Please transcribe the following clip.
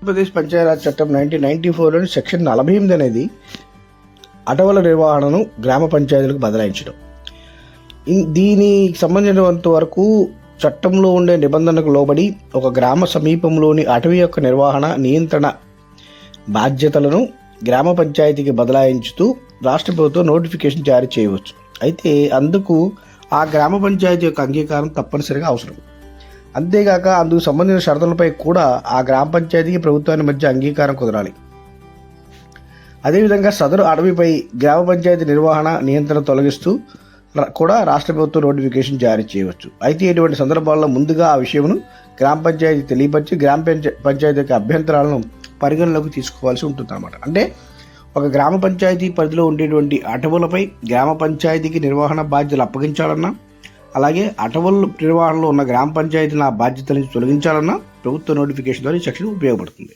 ఆంధ్రప్రదేశ్ పంచాయతీరాజ్ చట్టం 1994లోని సెక్షన్ 48 అనేది అటవుల నిర్వహణను గ్రామ పంచాయతీలకు బదలాయించడం. దీనికి సంబంధించినంత వరకు చట్టంలో ఉండే నిబంధనలకు లోబడి ఒక గ్రామ సమీపంలోని అటవీ యొక్క నిర్వహణ నియంత్రణ బాధ్యతలను గ్రామ పంచాయతీకి బదలాయించుతూ రాష్ట్ర ప్రభుత్వం నోటిఫికేషన్ జారీ చేయవచ్చు. అయితే అందుకు ఆ గ్రామ పంచాయతీ యొక్క అంగీకారం తప్పనిసరిగా అవసరం. అంతేగాక అందుకు సంబంధించిన షరతులపై కూడా ఆ గ్రామ పంచాయతీకి ప్రభుత్వానికి మధ్య అంగీకారం కుదరాలి. అదేవిధంగా సదరు అడవిపై గ్రామ పంచాయతీ నిర్వహణ నియంత్రణ తొలగిస్తూ కూడా రాష్ట్ర ప్రభుత్వం నోటిఫికేషన్ జారీ చేయవచ్చు. అయితే ఇటువంటి సందర్భాల్లో ముందుగా ఆ విషయమును గ్రామ పంచాయతీ తెలియపరిచి గ్రామ పంచాయతీ యొక్క అభ్యంతరాలను పరిగణలోకి తీసుకోవాల్సి ఉంటుందన్నమాట. అంటే ఒక గ్రామ పంచాయతీ పరిధిలో ఉండేటువంటి అటవులపై గ్రామ పంచాయతీకి నిర్వహణ బాధ్యతలు అప్పగించాలన్నా, అలాగే అటవుల నిర్వహణలో ఉన్న గ్రామ పంచాయతీని ఆ బాధ్యతల నుంచి తొలగించాలన్నా ప్రభుత్వ నోటిఫికేషన్ ద్వారా ఈ సెక్షన్ ఉపయోగపడుతుంది.